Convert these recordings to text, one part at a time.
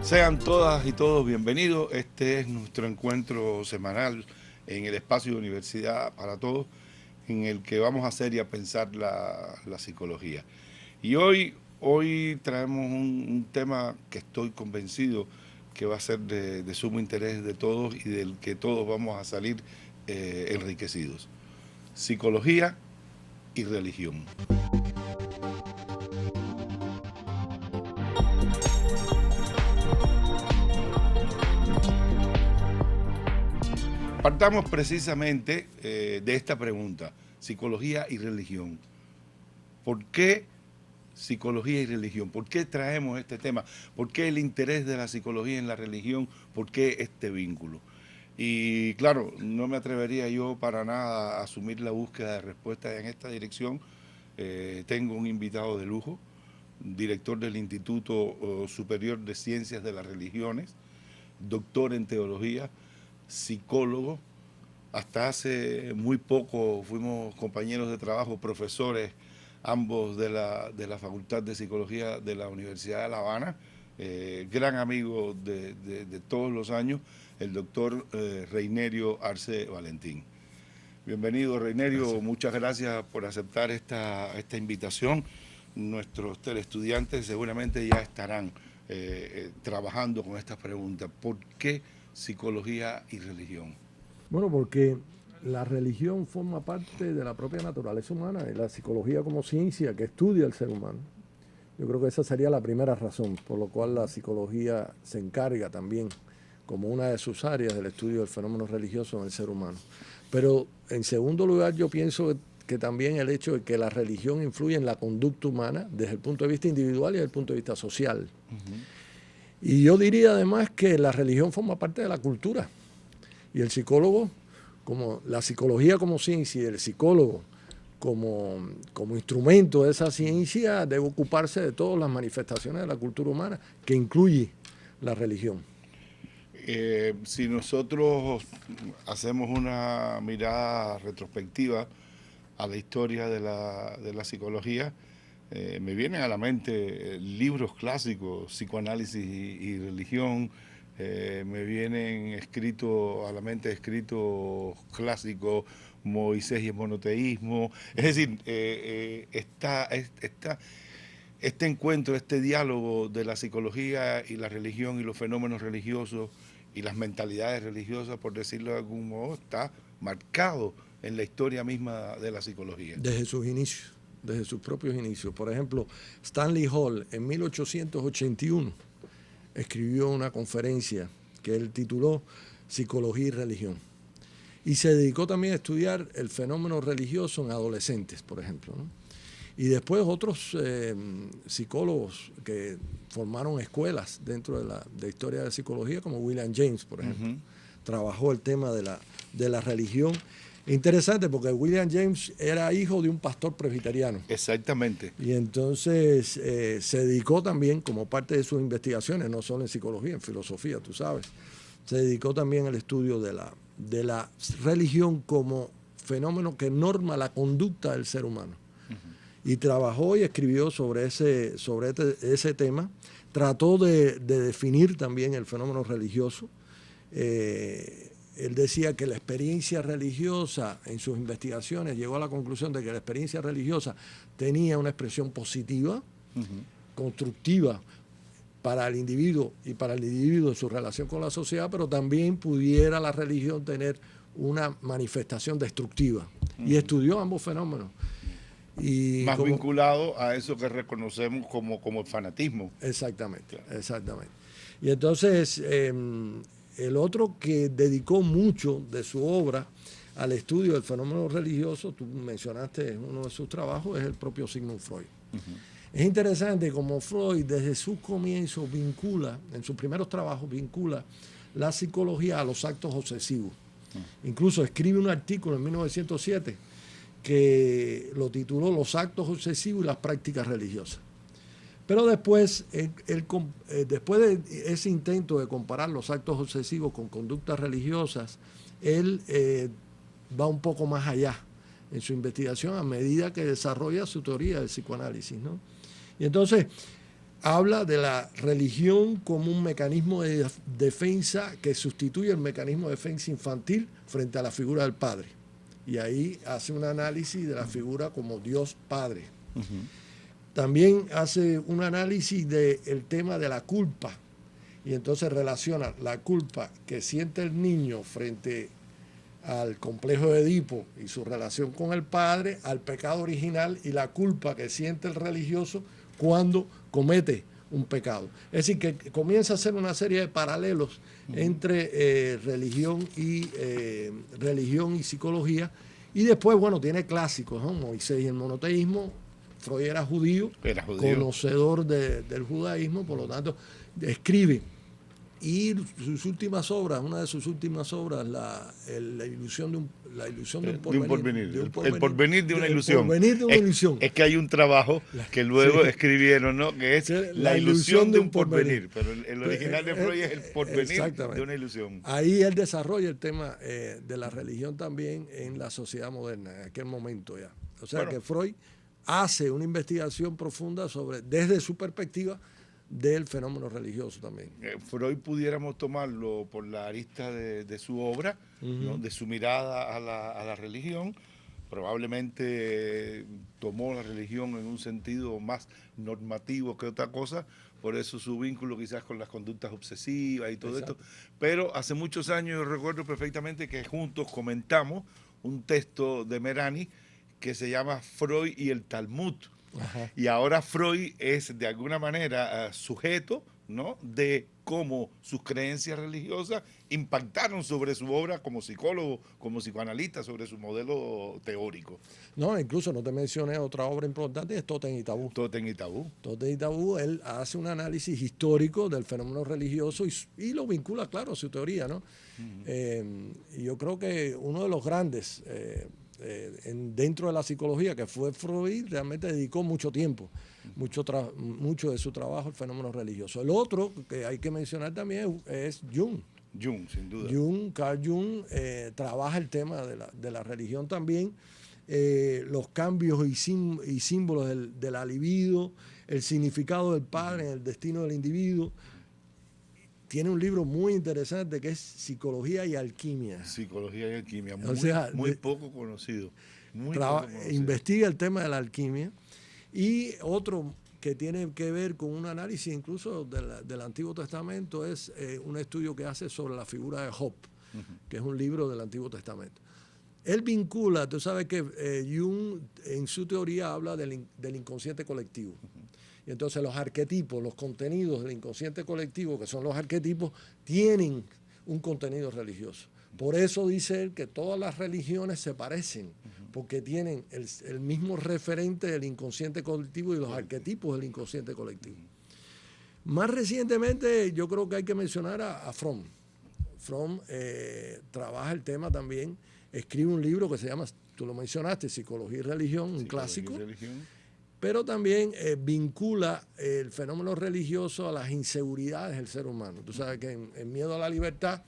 Sean todas y todos bienvenidos. Este es nuestro encuentro semanal en el espacio de Universidad para Todos, en el que vamos a hacer y a pensar la psicología. Y hoy traemos un tema que estoy convencido que va a ser de sumo interés de todos y del que todos vamos a salir enriquecidos. Psicología y religión. Partamos precisamente de esta pregunta, psicología y religión. ¿Por qué psicología y religión? ¿Por qué traemos este tema? ¿Por qué el interés de la psicología en la religión? ¿Por qué este vínculo? Y claro, no me atrevería yo para nada a asumir la búsqueda de respuestas en esta dirección. Tengo un invitado de lujo, director del Instituto Superior de Ciencias de las Religiones, doctor en teología, psicólogo. Hasta hace muy poco fuimos compañeros de trabajo, profesores, ambos de la Facultad de Psicología de la Universidad de La Habana, gran amigo de todos los años, el doctor Reinerio Arce Valentín. Bienvenido, Reinerio, gracias. Muchas gracias por aceptar esta invitación. Nuestros teleestudiantes seguramente ya estarán trabajando con estas preguntas. ¿Por qué psicología y religión? Bueno, porque la religión forma parte de la propia naturaleza humana y la psicología como ciencia que estudia el ser humano. Yo creo que esa sería la primera razón por la cual la psicología se encarga también como una de sus áreas del estudio del fenómeno religioso en el ser humano. Pero en segundo lugar yo pienso que también el hecho de que la religión influye en la conducta humana desde el punto de vista individual y desde el punto de vista social. Y yo diría además que la religión forma parte de la cultura. Y el psicólogo, como la psicología como ciencia y el psicólogo como instrumento de esa ciencia, debe ocuparse de todas las manifestaciones de la cultura humana, que incluye la religión. Si nosotros hacemos una mirada retrospectiva a la historia de la psicología, me vienen a la mente libros clásicos, psicoanálisis y religión. Me vienen a la mente escritos clásicos, Moisés y el monoteísmo. Es decir, este encuentro, este diálogo de la psicología y la religión y los fenómenos religiosos y las mentalidades religiosas, por decirlo de algún modo, está marcado en la historia misma de la psicología. Desde sus inicios, desde sus propios inicios. Por ejemplo, Stanley Hall en 1881 escribió una conferencia que él tituló Psicología y Religión. Y se dedicó también a estudiar el fenómeno religioso en adolescentes, por ejemplo, ¿no? Y después otros psicólogos que formaron escuelas dentro de la historia de la psicología, como William James, por ejemplo, trabajó el tema de la religión. Interesante porque William James era hijo de un pastor presbiteriano. Exactamente. Y entonces se dedicó también, como parte de sus investigaciones, no solo en psicología, en filosofía, tú sabes, se dedicó también al estudio de la religión como fenómeno que norma la conducta del ser humano. Y trabajó y escribió sobre ese tema, trató de definir también el fenómeno religioso. Él decía que la experiencia religiosa, en sus investigaciones, llegó a la conclusión de que la experiencia religiosa tenía una expresión positiva, constructiva para el individuo y para el individuo en su relación con la sociedad, pero también pudiera la religión tener una manifestación destructiva. Y estudió ambos fenómenos. Y más vinculado a eso que reconocemos como el fanatismo. Exactamente, claro. Exactamente. Y entonces el otro que dedicó mucho de su obra al estudio del fenómeno religioso, tú mencionaste uno de sus trabajos, es el propio Sigmund Freud. Es interesante como Freud desde sus comienzos vincula, en sus primeros trabajos, vincula la psicología a los actos obsesivos. Incluso escribe un artículo en 1907 que lo tituló Los actos obsesivos y las prácticas religiosas. Pero después, después de ese intento de comparar los actos obsesivos con conductas religiosas, él va un poco más allá en su investigación a medida que desarrolla su teoría del psicoanálisis, ¿no? Y entonces habla de la religión como un mecanismo de defensa que sustituye el mecanismo de defensa infantil frente a la figura del padre. Y ahí hace un análisis de la figura como Dios Padre. También hace un análisis del tema de la culpa. Y entonces relaciona la culpa que siente el niño frente al complejo de Edipo y su relación con el padre, al pecado original y la culpa que siente el religioso cuando comete un pecado. Es decir, que comienza a hacer una serie de paralelos entre religión y psicología. Y después, bueno, tiene clásicos, ¿no? Moisés y el monoteísmo. Freud era judío. Conocedor del judaísmo, por lo tanto, escribe. Y sus últimas obras, una de sus últimas obras, la ilusión de un porvenir. El porvenir de una ilusión. El porvenir de una ilusión. Es que hay un trabajo que luego escribieron, ¿no? Que es la ilusión de un porvenir. Pero el original de Freud es el porvenir de una ilusión. Ahí él desarrolla el tema de la religión también en la sociedad moderna, en aquel momento ya. O sea que Freud hace una investigación profunda desde su perspectiva, del fenómeno religioso también. Freud pudiéramos tomarlo por la arista de su obra, ¿no? De su mirada a la religión. Probablemente tomó la religión en un sentido más normativo que otra cosa, por eso su vínculo quizás con las conductas obsesivas y todo esto. Pero hace muchos años yo recuerdo perfectamente que juntos comentamos un texto de Merani que se llama Freud y el Talmud. Ajá. Y ahora Freud es de alguna manera sujeto, ¿no? De cómo sus creencias religiosas impactaron sobre su obra como psicólogo, como psicoanalista, sobre su modelo teórico. No, incluso no te mencioné otra obra importante, es Tótem y Tabú. Tótem y Tabú. Tótem y Tabú, él hace un análisis histórico del fenómeno religioso y lo vincula, claro, a su teoría, ¿no? Y yo creo que uno de los grandes dentro de la psicología, que fue Freud, realmente dedicó mucho tiempo, mucho de su trabajo al fenómeno religioso. El otro que hay que mencionar también es Jung. Jung, sin duda. Carl Jung trabaja el tema de la religión también, los cambios y símbolos de la libido, el significado del padre en el destino del individuo. Tiene un libro muy interesante que es Psicología y Alquimia. Psicología y Alquimia, muy poco conocido. Investiga el tema de la alquimia. Y otro que tiene que ver con un análisis incluso del Antiguo Testamento es un estudio que hace sobre la figura de Job, que es un libro del Antiguo Testamento. Él vincula, tú sabes que Jung en su teoría habla del inconsciente colectivo. Y entonces los arquetipos, los contenidos del inconsciente colectivo, que son los arquetipos, tienen un contenido religioso. Por eso dice él que todas las religiones se parecen, porque tienen el mismo referente del inconsciente colectivo y los arquetipos del inconsciente colectivo. Más recientemente yo creo que hay que mencionar a Fromm. Fromm trabaja el tema también, escribe un libro que se llama, tú lo mencionaste, Psicología y Religión, un clásico. Pero también vincula el fenómeno religioso a las inseguridades del ser humano. Tú sabes que en Miedo a la Libertad,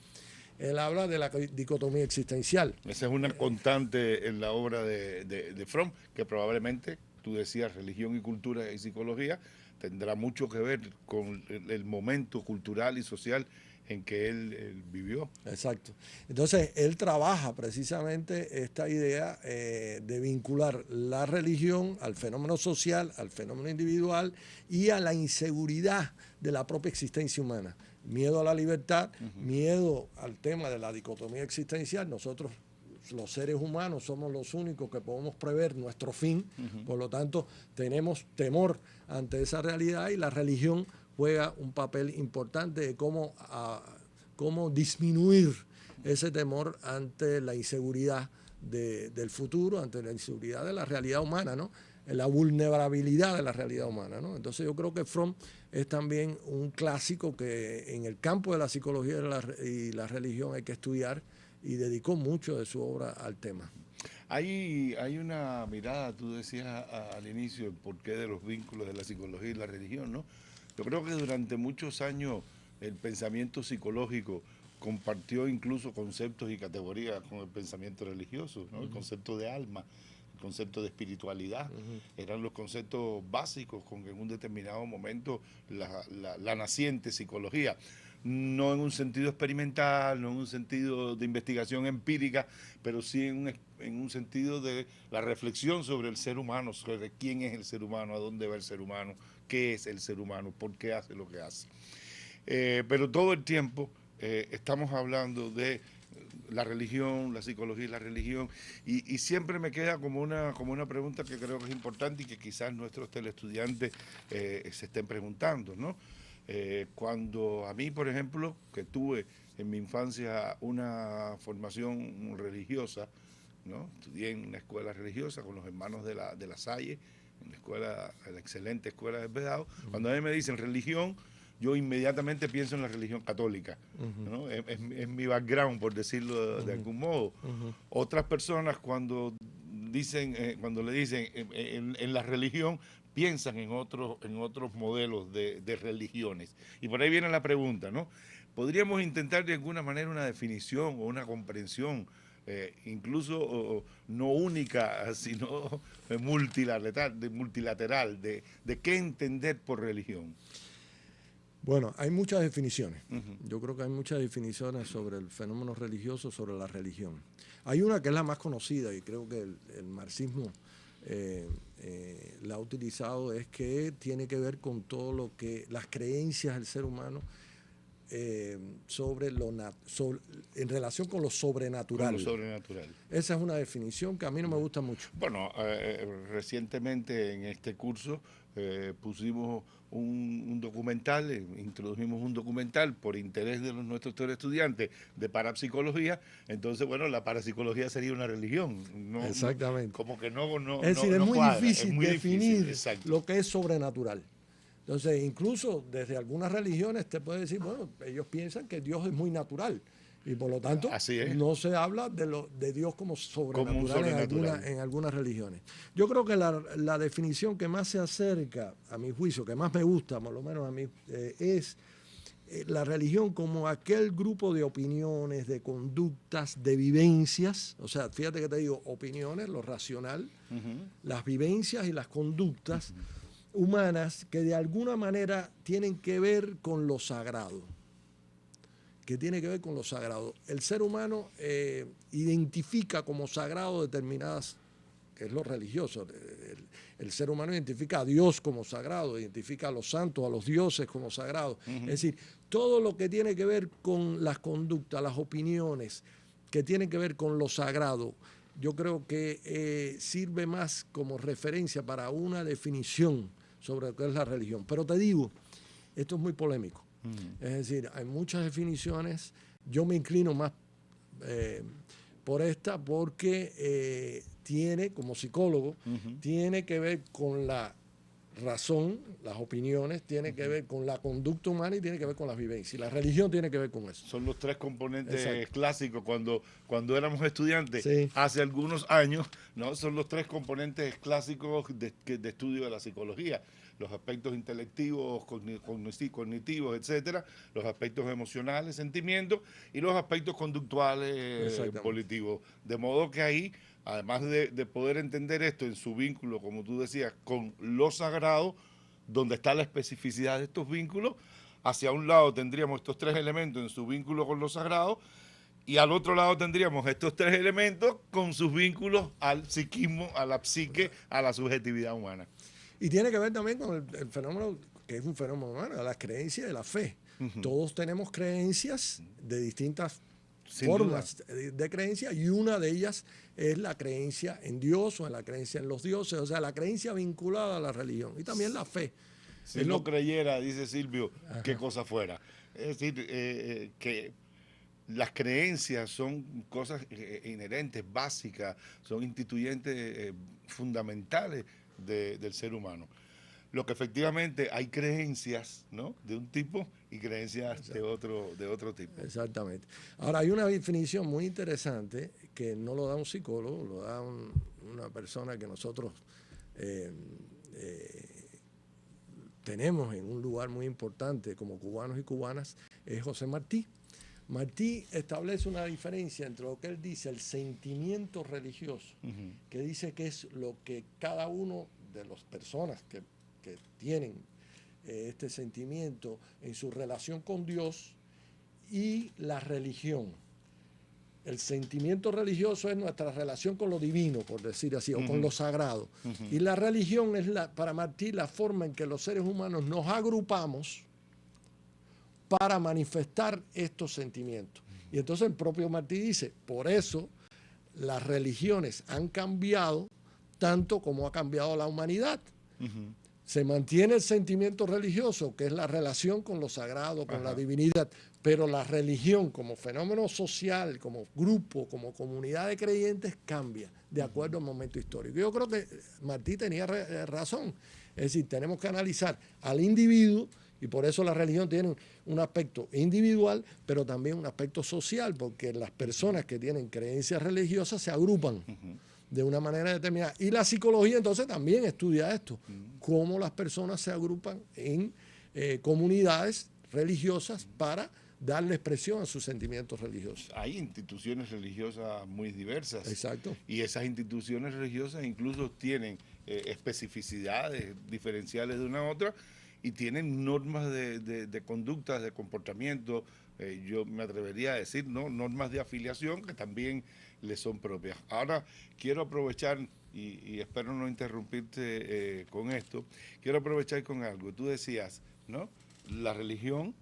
él habla de la dicotomía existencial. Esa es una constante en la obra de Fromm, que probablemente, tú decías, religión y cultura y psicología, tendrá mucho que ver con el momento cultural y social en que él vivió. Exacto. Entonces, él trabaja precisamente esta idea de vincular la religión al fenómeno social, al fenómeno individual y a la inseguridad de la propia existencia humana. Miedo a la libertad, miedo al tema de la dicotomía existencial. Nosotros, los seres humanos, somos los únicos que podemos prever nuestro fin, por lo tanto, tenemos temor ante esa realidad y la religión juega un papel importante de cómo disminuir ese temor ante la inseguridad del futuro, ante la inseguridad de la realidad humana, ¿no? La vulnerabilidad de la realidad humana, ¿no? Entonces yo creo que Fromm es también un clásico que en el campo de la psicología y la religión hay que estudiar y dedicó mucho de su obra al tema. Hay una mirada, tú decías al inicio, el porqué de los vínculos de la psicología y la religión, ¿no? Yo creo que durante muchos años el pensamiento psicológico compartió incluso conceptos y categorías con el pensamiento religioso, ¿no? El concepto de alma, el concepto de espiritualidad, eran los conceptos básicos con que en un determinado momento la naciente psicología, no en un sentido experimental, no en un sentido de investigación empírica, pero sí en un sentido de la reflexión sobre el ser humano, sobre quién es el ser humano, a dónde va el ser humano, qué es el ser humano, por qué hace lo que hace. Pero todo el tiempo estamos hablando de la religión, la psicología y la religión, y siempre me queda como una pregunta que creo que es importante y que quizás nuestros teleestudiantes se estén preguntando, ¿no? Cuando a mí, por ejemplo, que tuve en mi infancia una formación religiosa, ¿no? Estudié en una escuela religiosa con los hermanos de la Salle, en la excelente escuela de Vedado. Cuando a mí me dicen religión, yo inmediatamente pienso en la religión católica, ¿no? Es mi background, por decirlo de algún modo. Otras personas cuando le dicen en la religión, piensan en otros modelos de religiones. Y por ahí viene la pregunta, ¿no? ¿Podríamos intentar de alguna manera una definición o una comprensión, incluso no única, sino multilateral, de qué entender por religión? Bueno, hay muchas definiciones. Yo creo que hay muchas definiciones sobre el fenómeno religioso, sobre la religión. Hay una que es la más conocida y creo que el marxismo la ha utilizado, es que tiene que ver con todo lo que las creencias del ser humano en relación con lo sobrenatural. Con lo sobrenatural. Esa es una definición que a mí no me gusta mucho. Bueno, recientemente en este curso pusimos un documental, introdujimos un documental por interés de nuestros estudiantes de parapsicología. Entonces, bueno, la parapsicología sería una religión. No, exactamente. Como que no es decir, no es muy cuadra, difícil es muy definir difícil, lo que es sobrenatural. Entonces, incluso desde algunas religiones te puede decir, bueno, ellos piensan que Dios es muy natural y por lo tanto no se habla de Dios como sobrenatural, en algunas religiones. Yo creo que la definición que más se acerca, a mi juicio, que más me gusta, por lo menos a mí, es la religión como aquel grupo de opiniones, de conductas, de vivencias. O sea, fíjate que te digo, opiniones, lo racional, las vivencias y las conductas humanas que de alguna manera tienen que ver con lo sagrado. El ser humano identifica como sagrado determinadas, que es lo religioso. El ser humano identifica a Dios como sagrado, identifica a los santos, a los dioses como sagrados. Es decir, todo lo que tiene que ver con las conductas, las opiniones, que tienen que ver con lo sagrado, yo creo que sirve más como referencia para una definición sobre lo que es la religión. Pero te digo, esto es muy polémico. Es decir, hay muchas definiciones. Yo me inclino más por esta porque tiene, como psicólogo, tiene que ver con la razón, las opiniones, tiene que ver con la conducta humana y tiene que ver con las vivencias. Y la religión tiene que ver con eso. Son los tres componentes clásicos cuando éramos estudiantes, sí, hace algunos años, ¿no? Son los tres componentes clásicos de estudio de la psicología. Los aspectos intelectivos, cognitivos, etcétera, los aspectos emocionales, sentimientos, y los aspectos conductuales, volitivos. De modo que ahí, además de poder entender esto en su vínculo, como tú decías, con lo sagrado, donde está la especificidad de estos vínculos, hacia un lado tendríamos estos tres elementos en su vínculo con lo sagrado, y al otro lado tendríamos estos tres elementos con sus vínculos al psiquismo, a la psique, a la subjetividad humana. Y tiene que ver también con el fenómeno, que es un fenómeno humano, la creencia y la fe. Todos tenemos creencias de distintas formas de creencia, y una de ellas es la creencia en Dios o en la creencia en los dioses, o sea, la creencia vinculada a la religión, y también la fe. Si no creyera, dice Silvio, qué cosa fuera. Es decir, que las creencias son cosas inherentes, básicas, son instituyentes fundamentales del ser humano. Lo que efectivamente hay creencias, ¿no?, de un tipo y creencias de otro tipo. Exactamente. Ahora, hay una definición muy interesante que no lo da un psicólogo, lo da una persona que nosotros tenemos en un lugar muy importante como cubanos y cubanas, es José Martí. Martí establece una diferencia entre lo que él dice, el sentimiento religioso, que dice que es lo que cada uno de las personas que tienen este sentimiento en su relación con Dios, y la religión. El sentimiento religioso es nuestra relación con lo divino, por decir así, o con lo sagrado. Y la religión es, para Martí, la forma en que los seres humanos nos agrupamos para manifestar estos sentimientos. Y entonces el propio Martí dice, por eso las religiones han cambiado tanto como ha cambiado la humanidad. Se mantiene el sentimiento religioso, que es la relación con lo sagrado, con la divinidad, pero la religión como fenómeno social, como grupo, como comunidad de creyentes, cambia de acuerdo al momento histórico. Yo creo que Martí tenía razón. Es decir, tenemos que analizar al individuo, y por eso la religión tiene un aspecto individual, pero también un aspecto social, porque las personas que tienen creencias religiosas se agrupan de una manera determinada. Y la psicología entonces también estudia esto, cómo las personas se agrupan en comunidades religiosas para darle expresión a sus sentimientos religiosos. Hay instituciones religiosas muy diversas. Exacto. Y esas instituciones religiosas incluso tienen especificidades diferenciales de una a otra y tienen normas de conductas, de comportamiento, yo me atrevería a decir, ¿no?, normas de afiliación que también les son propias. Ahora quiero aprovechar, y espero no interrumpirte con esto, quiero aprovechar con algo. Tú decías, ¿no?, la religión,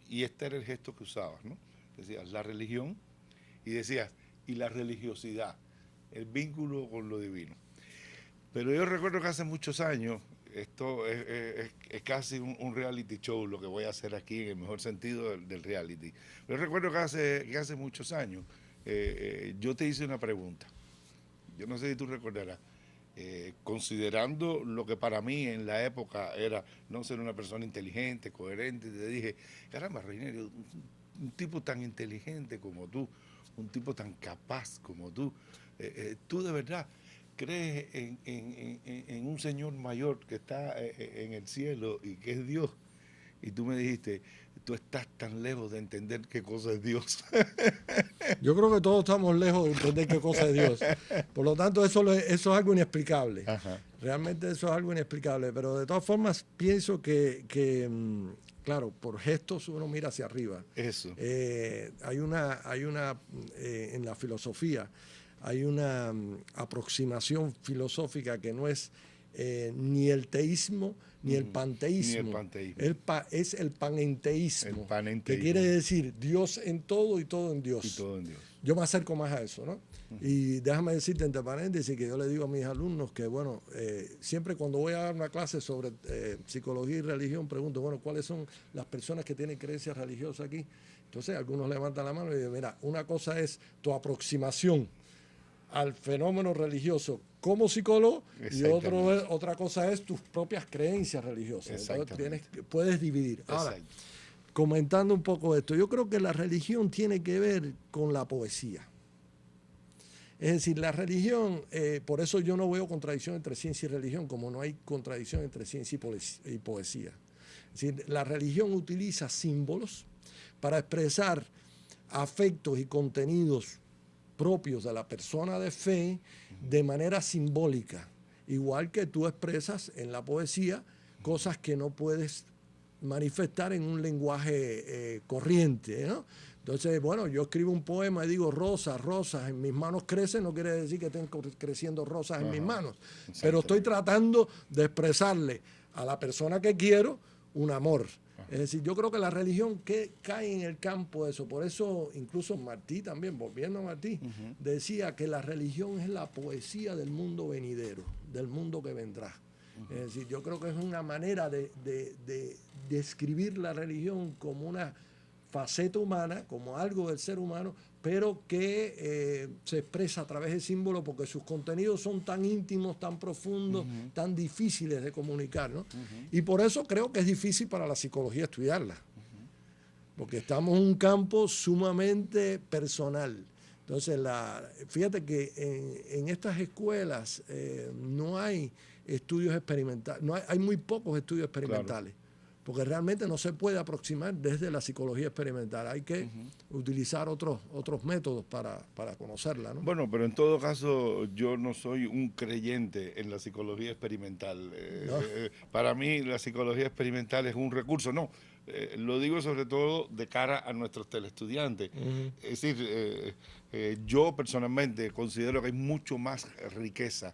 y este era el gesto que usabas, ¿no? Decías la religión y decías, y la religiosidad, el vínculo con lo divino. Pero yo recuerdo que hace muchos años, esto es casi un reality show lo que voy a hacer aquí en el mejor sentido del reality. Pero recuerdo que hace muchos años yo te hice una pregunta. Yo no sé si tú recordarás. Considerando lo que para mí en la época era no ser una persona inteligente, coherente, te dije, caramba, Reinerio, un tipo tan inteligente como tú, un tipo tan capaz como tú de verdad crees en un Señor mayor que está en el cielo y que es Dios. Y tú me dijiste, tú estás tan lejos de entender qué cosa es Dios. Yo creo que todos estamos lejos de entender qué cosa es Dios. Por lo tanto, eso es algo inexplicable. Ajá. Realmente eso es algo inexplicable. Pero de todas formas, pienso que claro, por gestos uno mira hacia arriba. Eso. Hay una en la filosofía, hay una aproximación filosófica que no es ni el teísmo ni el panteísmo. Ni el panteísmo. Es el panenteísmo. Que quiere decir Dios en todo y todo en Dios. Y todo en Dios. Yo me acerco más a eso, ¿no? Y déjame decirte entre paréntesis que yo le digo a mis alumnos que, bueno, siempre cuando voy a dar una clase sobre psicología y religión, pregunto, bueno, ¿cuáles son las personas que tienen creencias religiosas aquí? Entonces algunos levantan la mano y dicen, mira, una cosa es tu aproximación al fenómeno religioso como psicólogo y otra cosa es tus propias creencias religiosas. Entonces puedes dividir. Ahora, comentando un poco esto, yo creo que la religión tiene que ver con la poesía. Es decir, la religión, por eso yo no veo contradicción entre ciencia y religión, como no hay contradicción entre ciencia y poesía. Es decir, la religión utiliza símbolos para expresar afectos y contenidos propios de la persona de fe de manera simbólica, igual que tú expresas en la poesía cosas que no puedes manifestar en un lenguaje corriente, ¿no? Entonces, bueno, yo escribo un poema y digo rosas, rosas, en mis manos crecen, no quiere decir que estén creciendo rosas en mis manos, pero estoy tratando de expresarle a la persona que quiero un amor. Es decir, yo creo que la religión cae en el campo de eso. Por eso incluso Martí también, volviendo a Martí, decía que la religión es la poesía del mundo venidero, del mundo que vendrá. Es decir, yo creo que es una manera de describir la religión como una faceta humana, como algo del ser humano, pero que se expresa a través de símbolos porque sus contenidos son tan íntimos, tan profundos, tan difíciles de comunicar, ¿no? Y por eso creo que es difícil para la psicología estudiarla, porque estamos en un campo sumamente personal. Entonces, fíjate que en estas escuelas no hay estudios experimentales, hay muy pocos estudios experimentales. Claro. porque realmente no se puede aproximar desde la psicología experimental. Hay que utilizar otros métodos para conocerla, ¿no? Bueno, pero en todo caso yo no soy un creyente en la psicología experimental. No. Para mí la psicología experimental es un recurso, no. Lo digo sobre todo de cara a nuestros teleestudiantes. Es decir, yo personalmente considero que hay mucho más riqueza,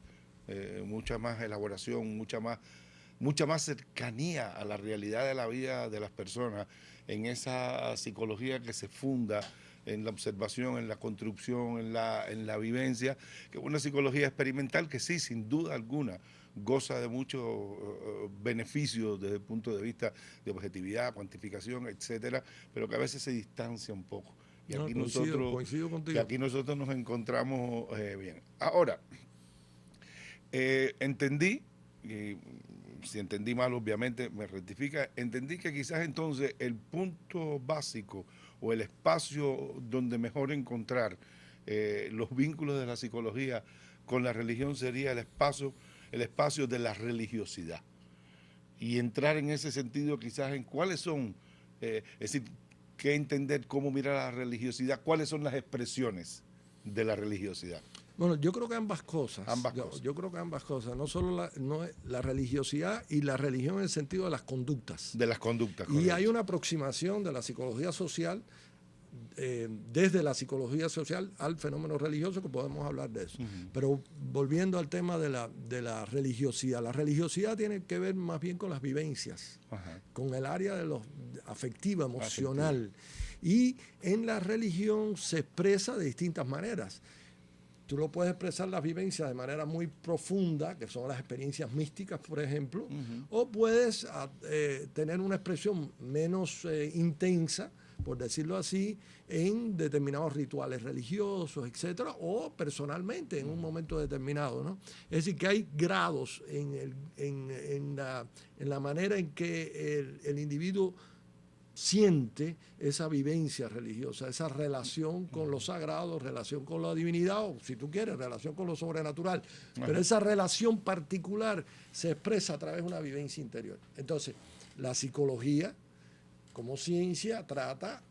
mucha más elaboración, mucha más cercanía a la realidad de la vida de las personas en esa psicología que se funda en la observación, en la construcción, en la vivencia, que es una psicología experimental que sí, sin duda alguna, goza de muchos beneficios desde el punto de vista de objetividad, cuantificación, etcétera, pero que a veces se distancia un poco. Y No, aquí coincido contigo. aquí nosotros nos encontramos bien. Ahora, entendí, y si entendí mal obviamente me rectifica, entendí que quizás entonces el punto básico o el espacio donde mejor encontrar los vínculos de la psicología con la religión sería el espacio de la religiosidad. Y entrar en ese sentido quizás en cuáles son, es decir, qué entender, cómo mirar a la religiosidad, cuáles son las expresiones de la religiosidad. Bueno, yo creo que ambas cosas. Cosas. Yo creo que ambas cosas. No solo la religiosidad y la religión en el sentido de las conductas. De las conductas, y correcto. hay una aproximación de la psicología social, desde la psicología social al fenómeno religioso, que podemos hablar de eso. Pero volviendo al tema de la religiosidad. La religiosidad tiene que ver más bien con las vivencias, con el área de afectiva, emocional. Y en la religión se expresa de distintas maneras. Tú lo puedes expresar las vivencias de manera muy profunda, que son las experiencias místicas, por ejemplo, o puedes tener una expresión menos intensa, por decirlo así, en determinados rituales religiosos, etcétera, o personalmente en un momento determinado, ¿no? Es decir, que hay grados en la manera en que el individuo siente esa vivencia religiosa, esa relación con lo sagrado, relación con la divinidad, o si tú quieres, relación con lo sobrenatural. Pero esa relación particular se expresa a través de una vivencia interior. Entonces, la psicología, como ciencia, trata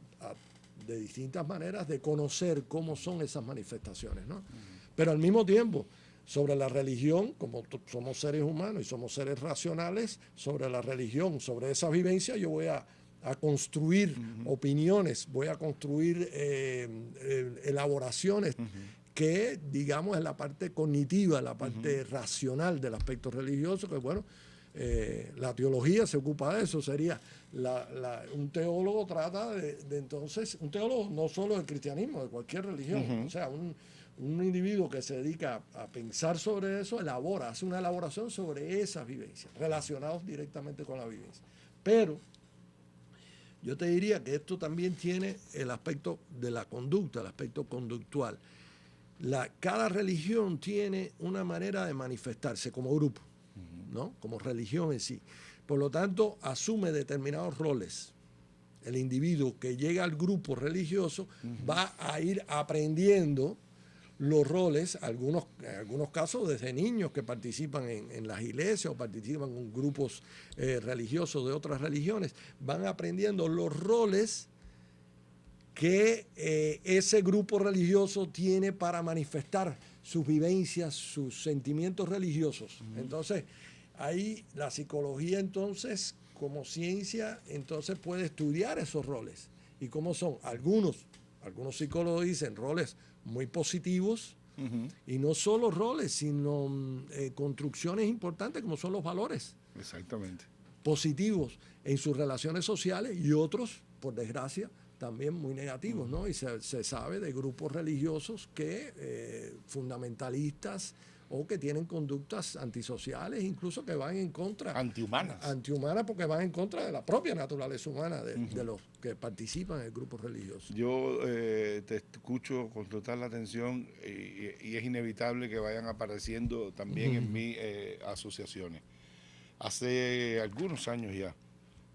de distintas maneras de conocer cómo son esas manifestaciones, ¿no? Pero al mismo tiempo, sobre la religión, como somos seres humanos y somos seres racionales, sobre la religión, sobre esa vivencia, yo voy a construir opiniones, voy a construir elaboraciones que, digamos, en la parte cognitiva, la parte racional del aspecto religioso, que bueno, la teología se ocupa de eso, sería un teólogo trata de entonces, un teólogo no solo del cristianismo, de cualquier religión, o sea, un individuo que se dedica a pensar sobre eso, hace una elaboración sobre esas vivencias, relacionadas directamente con la vivencia. Pero yo te diría que esto también tiene el aspecto de la conducta, el aspecto conductual. Cada religión tiene una manera de manifestarse como grupo, ¿no? Como religión en sí. Por lo tanto, asume determinados roles. El individuo que llega al grupo religioso va a ir aprendiendo los roles, en algunos casos desde niños que participan en las iglesias o participan en grupos religiosos de otras religiones, van aprendiendo los roles que ese grupo religioso tiene para manifestar sus vivencias, sus sentimientos religiosos. Entonces, ahí la psicología entonces, como ciencia, entonces puede estudiar esos roles. ¿Y cómo son? Algunos psicólogos dicen roles muy positivos, y no solo roles, sino construcciones importantes como son los valores. Exactamente. Positivos en sus relaciones sociales, y otros, por desgracia, también muy negativos, ¿no? Y se sabe de grupos religiosos que fundamentalistas o que tienen conductas antisociales, incluso que van en contra. Antihumanas. Antihumanas, porque van en contra de la propia naturaleza humana de los que participan en el grupo religioso. Yo te escucho con total atención y es inevitable que vayan apareciendo también en mí asociaciones. Hace algunos años ya,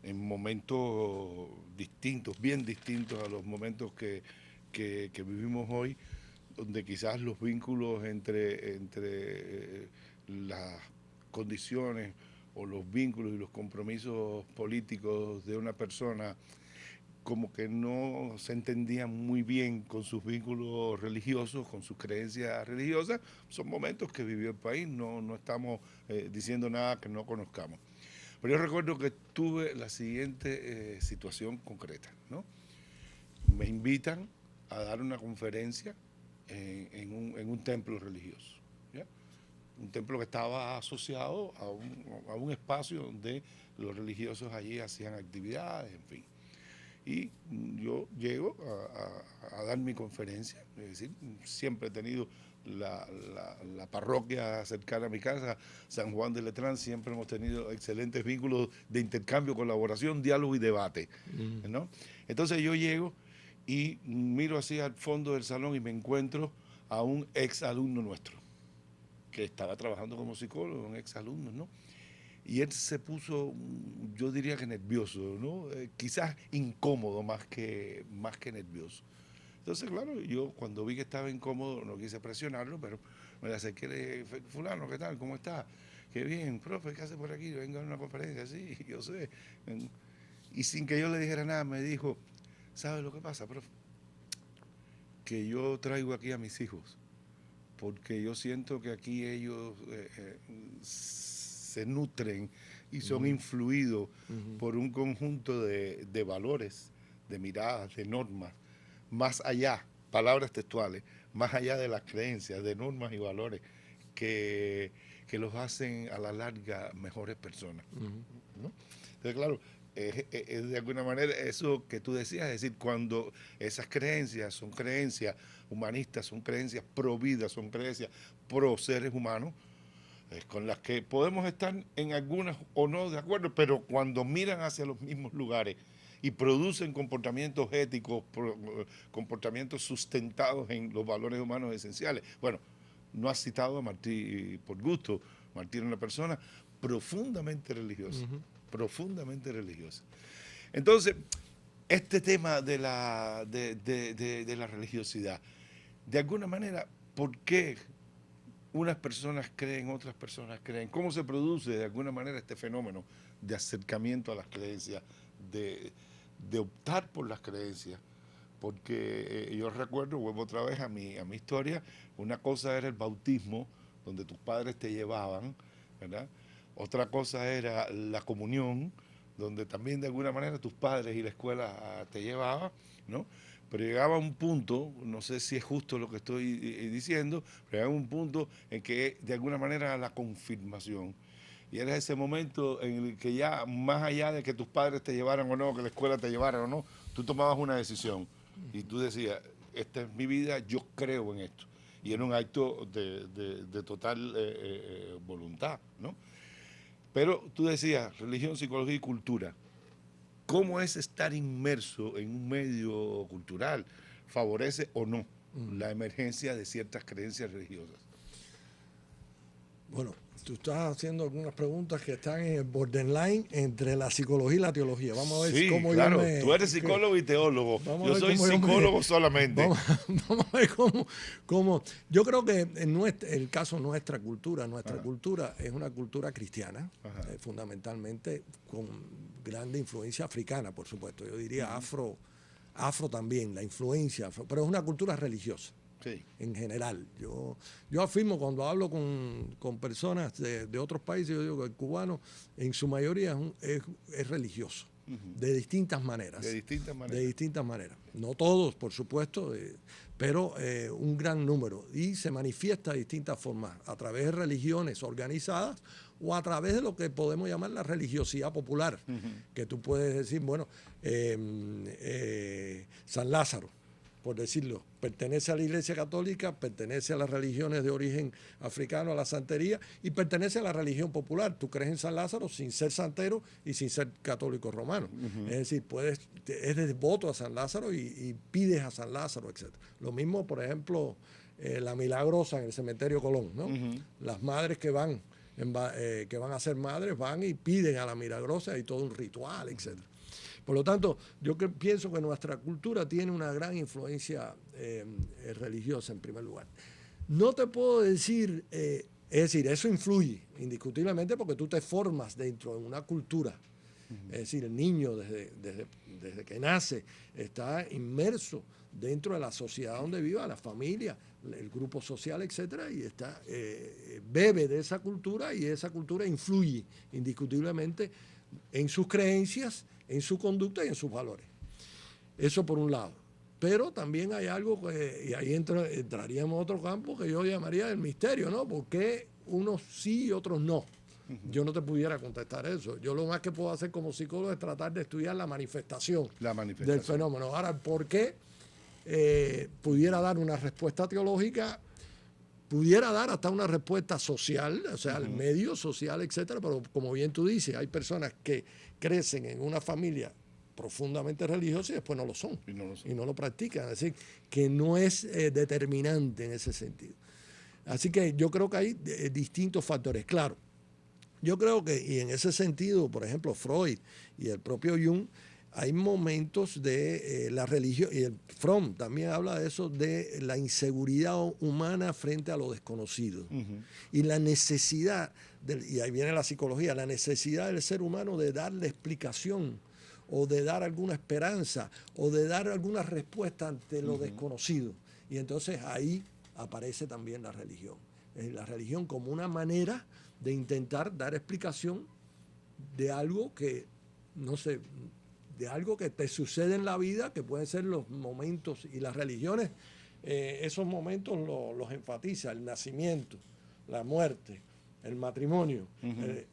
en momentos distintos, bien distintos a los momentos que vivimos hoy, donde quizás los vínculos entre las condiciones o los vínculos y los compromisos políticos de una persona como que no se entendían muy bien con sus vínculos religiosos, con sus creencias religiosas, son momentos que vivió el país, no estamos diciendo nada que no conozcamos. Pero yo recuerdo que tuve la siguiente situación concreta, ¿no? Me invitan a dar una conferencia en un templo religioso, ¿ya? Un templo que estaba asociado a un espacio donde los religiosos allí hacían actividades, en fin. Y yo llego a dar mi conferencia, es decir, siempre he tenido la parroquia cercana a mi casa, San Juan de Letrán, siempre hemos tenido excelentes vínculos de intercambio, colaboración, diálogo y debate, ¿no? Entonces yo llego y miro así al fondo del salón y me encuentro a un ex alumno nuestro, que estaba trabajando como psicólogo, un ex alumno, ¿no? Y él se puso, yo diría que nervioso, ¿no? Quizás incómodo más que nervioso. Entonces, claro, yo cuando vi que estaba incómodo no quise presionarlo, pero me le acerqué, fulano, ¿qué tal? ¿Cómo está? Qué bien, profe, ¿qué hace por aquí? Vengo a una conferencia, sí, yo sé. Y sin que yo le dijera nada, me dijo, ¿sabe lo que pasa, profe? Que yo traigo aquí a mis hijos, porque yo siento que aquí ellos se nutren y son influidos por un conjunto de valores, de miradas, de normas, más allá, palabras textuales, más allá de las creencias, de normas y valores que los hacen a la larga mejores personas, ¿no? Entonces, claro, de alguna manera eso que tú decías, es decir, cuando esas creencias son creencias humanistas, son creencias pro vida, son creencias pro seres humanos, con las que podemos estar en algunas o no de acuerdo, pero cuando miran hacia los mismos lugares y producen comportamientos éticos, comportamientos sustentados en los valores humanos esenciales. Bueno, no has citado a Martí por gusto. Martí era una persona profundamente religiosa, profundamente religiosa. Entonces, este tema de la religiosidad, de alguna manera, ¿por qué unas personas creen, otras personas creen? ¿Cómo se produce de alguna manera este fenómeno de acercamiento a las creencias, de optar por las creencias? Porque yo recuerdo, vuelvo otra vez a mi historia, una cosa era el bautismo, donde tus padres te llevaban, ¿verdad? Otra cosa era la comunión, donde también de alguna manera tus padres y la escuela te llevaban, ¿no? Pero llegaba un punto, no sé si es justo lo que estoy diciendo, pero llegaba un punto en que de alguna manera la confirmación. Y era ese momento en el que ya, más allá de que tus padres te llevaran o no, que la escuela te llevara o no, tú tomabas una decisión y tú decías, esta es mi vida, yo creo en esto. Y era un acto de total voluntad, ¿no? Pero tú decías, religión, psicología y cultura. ¿Cómo es estar inmerso en un medio cultural? ¿Favorece o no la emergencia de ciertas creencias religiosas? Bueno, tú estás haciendo algunas preguntas que están en el borderline entre la psicología y la teología. Vamos a ver cómo claro, yo me... tú eres psicólogo y teólogo. Yo soy cómo psicólogo solamente. Vamos a ver cómo... Yo creo que en el caso nuestra cultura es una cultura cristiana, fundamentalmente con grande influencia africana, por supuesto. Yo diría afro también, la influencia, pero es una cultura religiosa. Sí. En general, yo afirmo cuando hablo con personas de otros países, yo digo que el cubano en su mayoría es religioso, de distintas maneras. De distintas maneras. No todos, por supuesto, pero un gran número. Y se manifiesta de distintas formas, a través de religiones organizadas o a través de lo que podemos llamar la religiosidad popular, que tú puedes decir, bueno, San Lázaro, por decirlo, pertenece a la Iglesia Católica, pertenece a las religiones de origen africano, a la santería, y pertenece a la religión popular. Tú crees en San Lázaro sin ser santero y sin ser católico romano. Es decir, eres devoto a San Lázaro y pides a San Lázaro, etc. Lo mismo, por ejemplo, la Milagrosa en el cementerio Colón, ¿no? Las madres que van a ser madres van y piden a la Milagrosa y todo un ritual, etc. Por lo tanto, yo pienso que nuestra cultura tiene una gran influencia religiosa en primer lugar. No te puedo decir Es decir, eso influye indiscutiblemente porque tú te formas dentro de una cultura. Es decir, el niño desde que nace está inmerso dentro de la sociedad donde viva, la familia, el grupo social, etcétera, y está, bebe de esa cultura y esa cultura influye indiscutiblemente en sus creencias, en su conducta y en sus valores. Eso por un lado. Pero también hay algo que, y ahí entraríamos a otro campo que yo llamaría el misterio, ¿no? ¿Por qué unos sí y otros no? Yo no te pudiera contestar eso. Yo lo más que puedo hacer como psicólogo es tratar de estudiar la manifestación del fenómeno. Ahora, ¿por qué pudiera dar una respuesta teológica? Pudiera dar hasta una respuesta social, o sea, el medio social, etcétera, pero como bien tú dices, hay personas que crecen en una familia profundamente religiosa y después no lo son. Y no lo practican. Es decir, que no es determinante en ese sentido. Así que yo creo que hay distintos factores. Claro, yo creo que, y en ese sentido, por ejemplo, Freud y el propio Jung, hay momentos de la religión, y el Fromm también habla de eso, de la inseguridad humana frente a lo desconocido. Y la necesidad, y ahí viene la psicología, la necesidad del ser humano de darle explicación o de dar alguna esperanza o de dar alguna respuesta ante lo desconocido. Y entonces ahí aparece también la religión. La religión como una manera de intentar dar explicación de algo que, no sé, de algo que te sucede en la vida, que pueden ser los momentos, y las religiones, esos momentos los enfatiza, el nacimiento, la muerte, el matrimonio.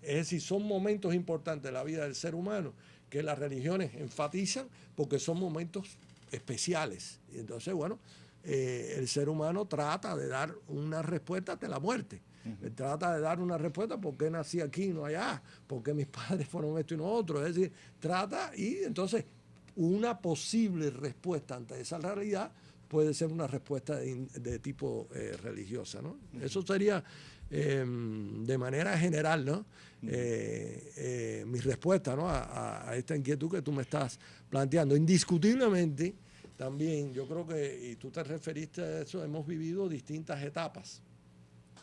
Es decir, son momentos importantes de la vida del ser humano que las religiones enfatizan porque son momentos especiales. Y entonces, bueno, el ser humano trata de dar una respuesta ante la muerte. Trata de dar una respuesta: ¿por qué nací aquí y no allá? ¿Por qué mis padres fueron esto y no otro? Es decir, trata, y entonces una posible respuesta ante esa realidad puede ser una respuesta de tipo religiosa, ¿no? Eso sería de manera general, ¿no? Mi respuesta, ¿no? a esta inquietud que tú me estás planteando. Indiscutiblemente, también yo creo que, y tú te referiste a eso, hemos vivido distintas etapas.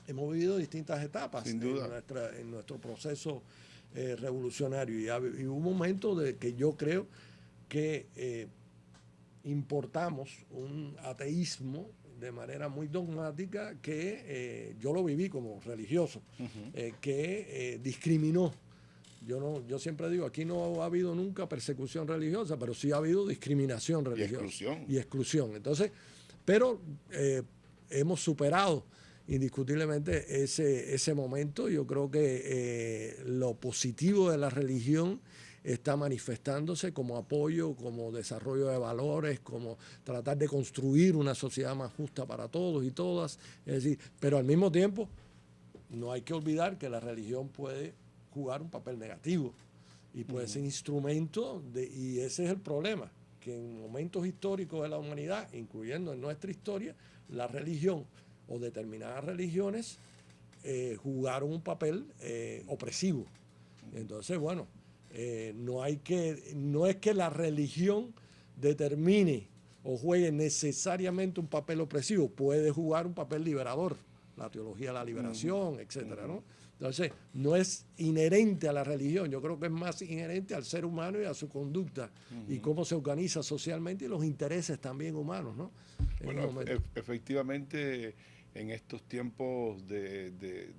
Hemos vivido distintas etapas Sin duda. en nuestro proceso revolucionario. Y hubo un momento de que yo creo que importamos un ateísmo de manera muy dogmática que yo lo viví como religioso, que discriminó. Yo siempre digo, aquí no ha habido nunca persecución religiosa, pero sí ha habido discriminación religiosa. Y exclusión. Entonces, pero hemos superado indiscutiblemente ese momento. Yo creo que lo positivo de la religión está manifestándose como apoyo, como desarrollo de valores, como tratar de construir una sociedad más justa para todos y todas. Es decir, pero al mismo tiempo no hay que olvidar que la religión puede jugar un papel negativo y puede ser instrumento y ese es el problema, que en momentos históricos de la humanidad, incluyendo en nuestra historia, la religión o determinadas religiones jugaron un papel opresivo. Entonces, bueno, no es que la religión determine o juegue necesariamente un papel opresivo, puede jugar un papel liberador, la teología de la liberación, etcétera, ¿no? Entonces, no es inherente a la religión, yo creo que es más inherente al ser humano y a su conducta y cómo se organiza socialmente y los intereses también humanos, ¿no? Bueno, efectivamente, en estos tiempos de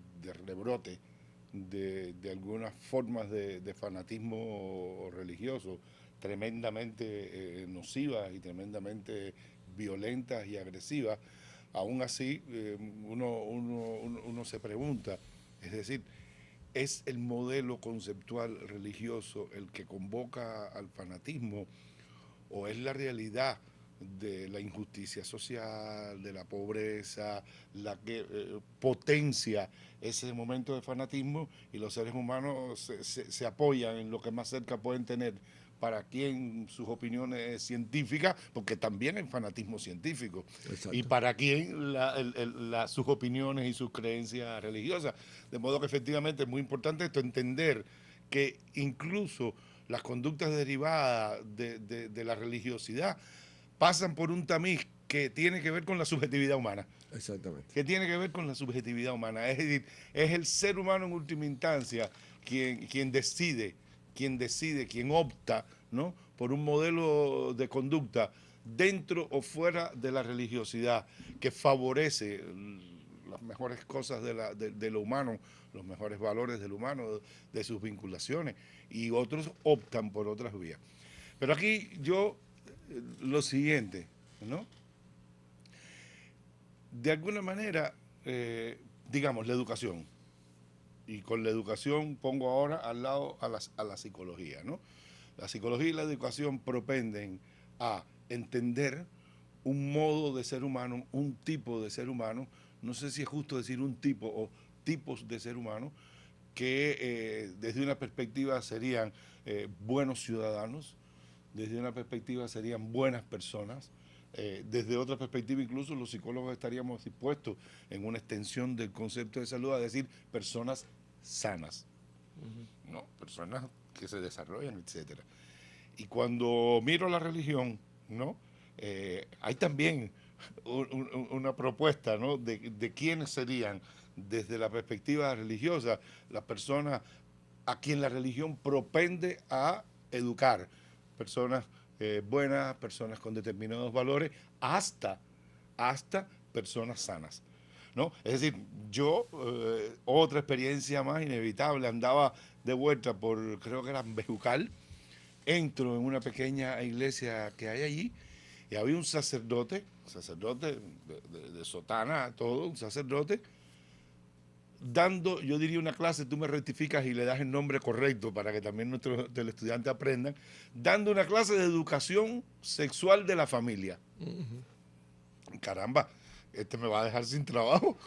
rebrote de algunas formas de fanatismo religioso tremendamente nocivas y tremendamente violentas y agresivas, aún así uno se pregunta, es decir, ¿es el modelo conceptual religioso el que convoca al fanatismo o es la realidad de la injusticia social, de la pobreza, la que potencia ese momento de fanatismo y los seres humanos se apoyan en lo que más cerca pueden tener para quien sus opiniones científicas, porque también hay fanatismo científico, y para quien sus opiniones y sus creencias religiosas. De modo que efectivamente es muy importante esto, entender que incluso las conductas derivadas de la religiosidad pasan por un tamiz que tiene que ver con la subjetividad humana. Exactamente. Que tiene que ver con la subjetividad humana. Es decir, es el ser humano en última instancia quien decide, quien opta, ¿no?, por un modelo de conducta dentro o fuera de la religiosidad que favorece las mejores cosas de lo humano, los mejores valores del humano, de sus vinculaciones, y otros optan por otras vías. Pero aquí yo, lo siguiente, ¿no? De alguna manera, digamos, la educación, y con la educación pongo ahora al lado a la psicología, ¿no? La psicología y la educación propenden a entender un modo de ser humano, un tipo de ser humano, no sé si es justo decir un tipo o tipos de ser humano, que desde una perspectiva serían buenos ciudadanos, desde una perspectiva serían buenas personas, desde otra perspectiva incluso los psicólogos estaríamos dispuestos en una extensión del concepto de salud a decir personas sanas, ¿no? Personas que se desarrollan, etcétera. Y cuando miro la religión, ¿no?, hay también una propuesta, ¿no?, de quiénes serían, desde la perspectiva religiosa, las personas a quien la religión propende a educar, personas buenas, personas con determinados valores, hasta personas sanas, ¿no? Es decir, yo, otra experiencia más inevitable, andaba de vuelta por, creo que era Bejucal, entro en una pequeña iglesia que hay allí, y había un sacerdote de sotana, todo, un sacerdote, dando, yo diría una clase, tú me rectificas y le das el nombre correcto para que también nuestros estudiantes aprendan, dando una clase de educación sexual de la familia. Caramba, este me va a dejar sin trabajo,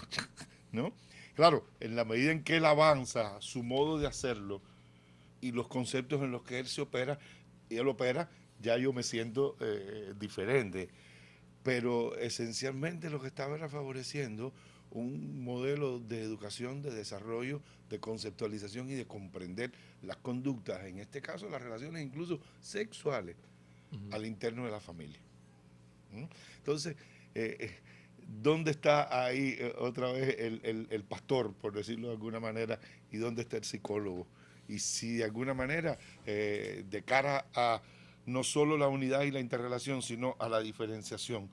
¿no? Claro, en la medida en que él avanza su modo de hacerlo y los conceptos en los que él opera, ya yo me siento diferente. Pero esencialmente lo que estaba era favoreciendo un modelo de educación, de desarrollo, de conceptualización y de comprender las conductas, en este caso las relaciones incluso sexuales, al interno de la familia. Entonces, ¿dónde está ahí otra vez el pastor, por decirlo de alguna manera, y dónde está el psicólogo? Y si de alguna manera, de cara a no solo la unidad y la interrelación, sino a la diferenciación,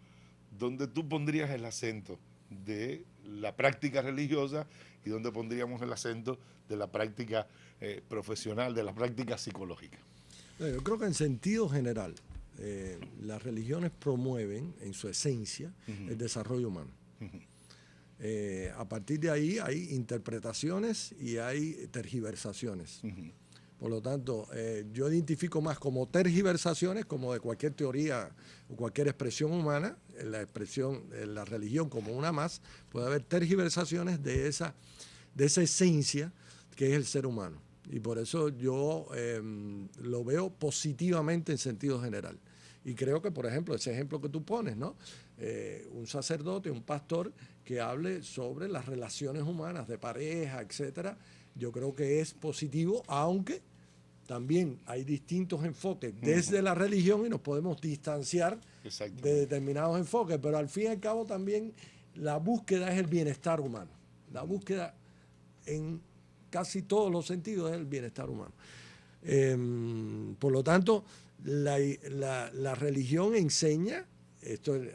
¿dónde tú pondrías el acento de la práctica religiosa y dónde pondríamos el acento de la práctica profesional, de la práctica psicológica? Yo creo que en sentido general, las religiones promueven en su esencia el desarrollo humano. A partir de ahí hay interpretaciones y hay tergiversaciones. Por lo tanto, yo identifico más como tergiversaciones, como de cualquier teoría o cualquier expresión humana, la expresión, la religión como una más, puede haber tergiversaciones de esa esencia que es el ser humano. Y por eso yo lo veo positivamente en sentido general. Y creo que, por ejemplo, ese ejemplo que tú pones, ¿no? Un sacerdote, un pastor que hable sobre las relaciones humanas de pareja, etcétera, yo creo que es positivo, aunque también hay distintos enfoques desde la religión y nos podemos distanciar de determinados enfoques, pero al fin y al cabo también la búsqueda es el bienestar humano. La búsqueda en casi todos los sentidos es el bienestar humano. Por lo tanto, la religión enseña,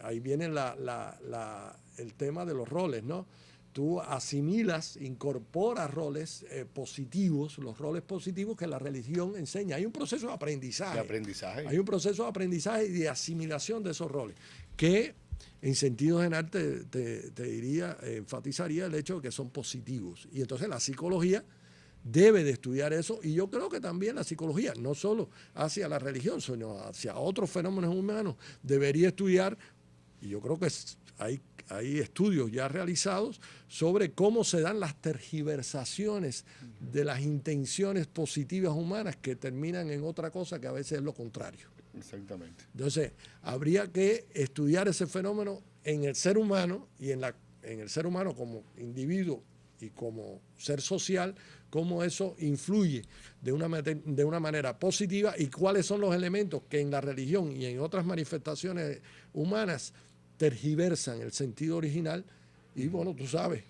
ahí viene el tema de los roles, ¿no? Tú asimilas, incorporas roles positivos, los roles positivos que la religión enseña. Hay un proceso de aprendizaje. Hay un proceso de aprendizaje y de asimilación de esos roles, que en sentido general te diría, enfatizaría el hecho de que son positivos. Y entonces la psicología debe de estudiar eso, y yo creo que también la psicología, no solo hacia la religión, sino hacia otros fenómenos humanos, debería estudiar, y yo creo que hay estudios ya realizados sobre cómo se dan las tergiversaciones de las intenciones positivas humanas que terminan en otra cosa que a veces es lo contrario. Exactamente. Entonces, habría que estudiar ese fenómeno en el ser humano y en el ser humano como individuo y como ser social, cómo eso influye de una manera positiva y cuáles son los elementos que en la religión y en otras manifestaciones humanas tergiversan el sentido original y bueno, tú sabes,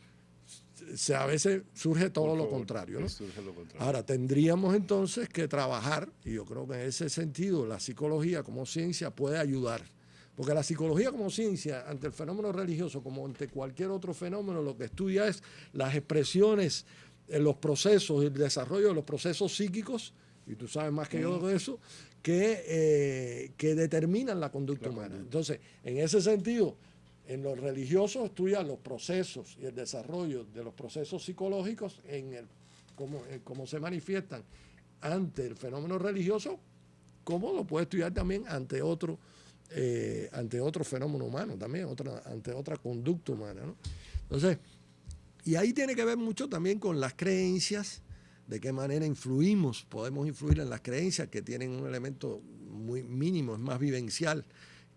a veces surge todo lo contrario, ¿no? Surge lo contrario. Ahora, tendríamos entonces que trabajar, y yo creo que en ese sentido la psicología como ciencia puede ayudar, porque la psicología como ciencia ante el fenómeno religioso, como ante cualquier otro fenómeno, lo que estudia es las expresiones, los procesos, el desarrollo de los procesos psíquicos, y tú sabes más que yo de eso, que determinan la conducta humana. Entonces, en ese sentido, en los religiosos estudian los procesos y el desarrollo de los procesos psicológicos cómo se manifiestan ante el fenómeno religioso, como lo puede estudiar también ante otro fenómeno humano, también ante otra conducta humana, ¿no? Entonces, y ahí tiene que ver mucho también con las creencias, de qué manera podemos influir en las creencias que tienen un elemento muy mínimo, es más vivencial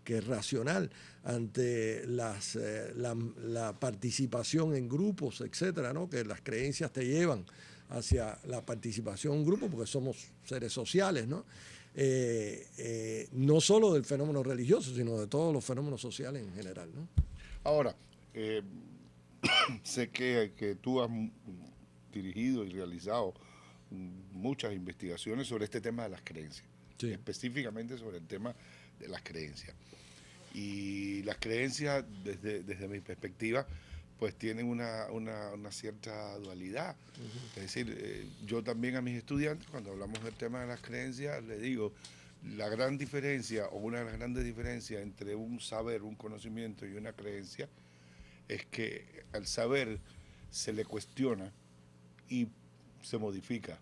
que racional, ante la participación en grupos, etcétera, ¿no? Que las creencias te llevan hacia la participación en grupos porque somos seres sociales, ¿no? No solo del fenómeno religioso, sino de todos los fenómenos sociales en general, ¿no? Ahora, sé que tú has dirigido y realizado muchas investigaciones sobre este tema de las creencias, Sí. específicamente sobre el tema de las creencias. Y las creencias, desde mi perspectiva, pues tienen una cierta dualidad. Es decir, yo también a mis estudiantes, cuando hablamos del tema de las creencias, les digo, la gran diferencia o una de las grandes diferencias entre un saber, un conocimiento y una creencia es que al saber se le cuestiona y se modifica.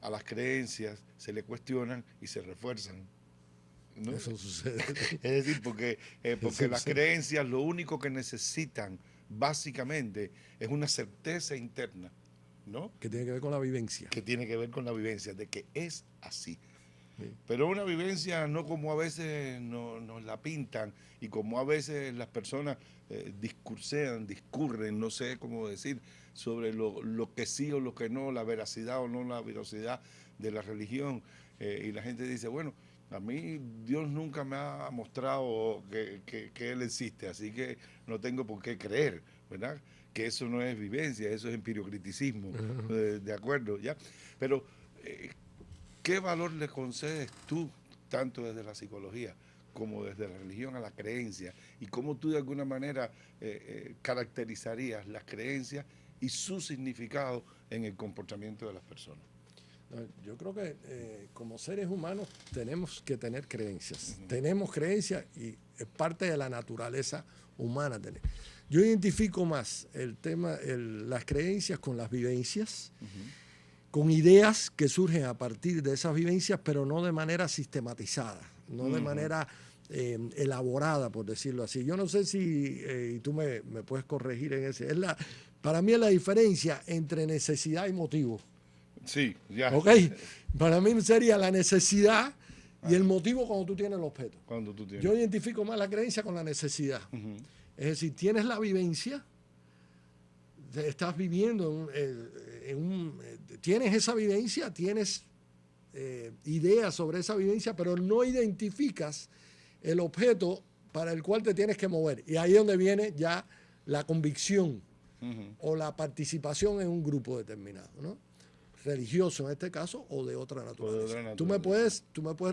A las creencias se le cuestionan y se refuerzan, ¿no? Eso sucede. Es decir, porque las creencias lo único que necesitan básicamente es una certeza interna, ¿no? Que tiene que ver con la vivencia. Que tiene que ver con la vivencia, de que es así. Sí. Pero una vivencia no como a veces nos la pintan y como a veces las personas discurren, no sé cómo decir, sobre lo que sí o lo que no, la veracidad o no la veracidad de la religión. Y la gente dice, bueno, a mí Dios nunca me ha mostrado que Él existe, así que no tengo por qué creer, ¿verdad? Que eso no es vivencia, eso es empiriocriticismo, ¿de acuerdo? ¿Ya? Pero, ¿qué valor le concedes tú, tanto desde la psicología como desde la religión, a la creencia? ¿Y cómo tú de alguna manera caracterizarías las creencias y su significado en el comportamiento de las personas? Yo creo que como seres humanos tenemos que tener creencias. Tenemos creencias y es parte de la naturaleza humana. Yo identifico más el tema, las creencias con las vivencias, con ideas que surgen a partir de esas vivencias, pero no de manera sistematizada, no de manera elaborada, por decirlo así. Yo no sé si, y tú me puedes corregir en ese, para mí es la diferencia entre necesidad y motivo. Sí, ya. ¿Ok? Para mí sería la necesidad y el motivo cuando tú tienes el objeto. Cuando tú tienes. Yo identifico más la creencia con la necesidad. Es decir, tienes la vivencia, estás viviendo tienes esa vivencia, tienes ideas sobre esa vivencia, pero no identificas el objeto para el cual te tienes que mover. Y ahí es donde viene ya la convicción o la participación en un grupo determinado, ¿no? Religioso en este caso o de otra naturaleza. Tú me puedes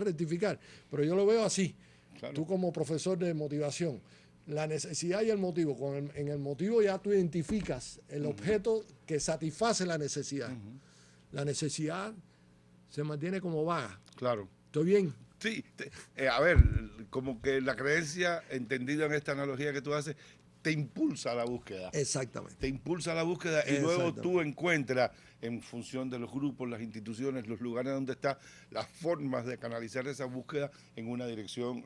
rectificar, pero yo lo veo así. Claro. Tú como profesor de motivación, la necesidad y el motivo. En el motivo ya tú identificas el objeto que satisface la necesidad. La necesidad se mantiene como vaga. Claro. ¿Estoy bien? Sí. A ver, como que la creencia, entendida en esta analogía que tú haces, te impulsa a la búsqueda. Exactamente. Te impulsa a la búsqueda y luego tú encuentras, en función de los grupos, las instituciones, los lugares donde está, las formas de canalizar esa búsqueda en una dirección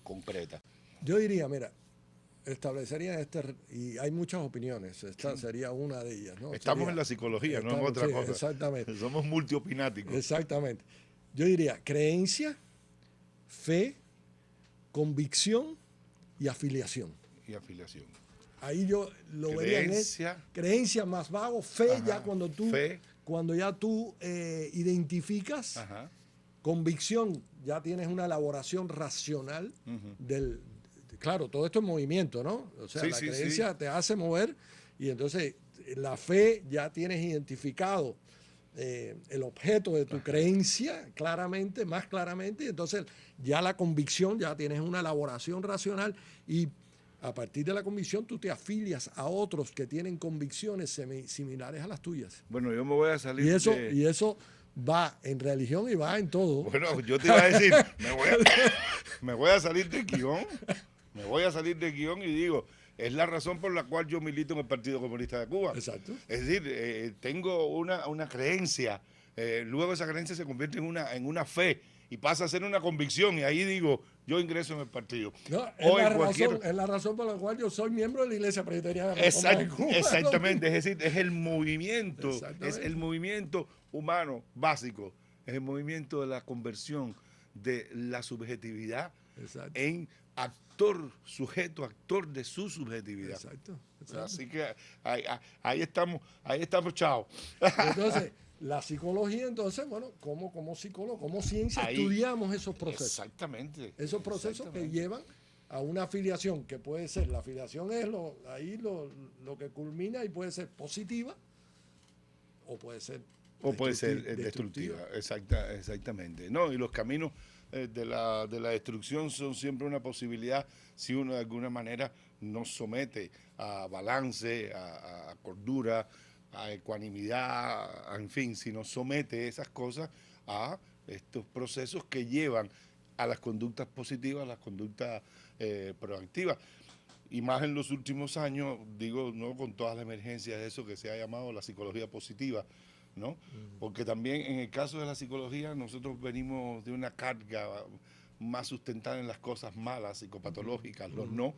concreta. Yo diría, mira, establecería y hay muchas opiniones, esta sería una de ellas, ¿no? Estamos en la psicología, no en otra cosa. Exactamente. Somos multiopináticos. Exactamente. Yo diría creencia, fe, convicción y afiliación. Y afiliación. Ahí yo lo vería en creencia más vago, fe ya cuando ya tú identificas, convicción ya tienes una elaboración racional claro, todo esto es movimiento, ¿no? O sea, Sí, la sí, creencia te hace mover y entonces la fe ya tienes identificado el objeto de tu creencia claramente, más claramente, y entonces ya la convicción, ya tienes una elaboración racional y a partir de la convicción tú te afilias a otros que tienen convicciones similares a las tuyas. Bueno, yo me voy a salir Y eso va en religión y va en todo. Bueno, yo te iba a decir, me voy a salir del guión, me voy a salir del guión y digo, es la razón por la cual yo milito en el Partido Comunista de Cuba. Exacto. Es decir, tengo una creencia, luego esa creencia se convierte en una fe y pasa a ser una convicción y ahí digo, yo ingreso en el partido. No, es la razón por la cual yo soy miembro de la Iglesia Presbiteriana Reformada de Cuba. Exactamente, es decir, es el movimiento humano básico, es el movimiento de la conversión de la subjetividad en sujeto actor de su subjetividad. Exacto. Así que ahí estamos, chao. Entonces, la psicología, entonces, bueno, como psicólogo, como ciencia, estudiamos esos procesos. Exactamente. Esos procesos que llevan a una afiliación, que puede ser, la afiliación es lo que culmina y puede ser positiva o puede ser destructiva. Exactamente. No, y los caminos de la destrucción son siempre una posibilidad si uno de alguna manera nos somete a balance, a cordura, a ecuanimidad, en fin, si nos somete esas cosas a estos procesos que llevan a las conductas positivas, a las conductas proactivas. Y más en los últimos años, digo, no con todas las emergencias de eso que se ha llamado la psicología positiva, ¿no? Porque también en el caso de la psicología nosotros venimos de una carga más sustentada en las cosas malas, psicopatológicas, los no,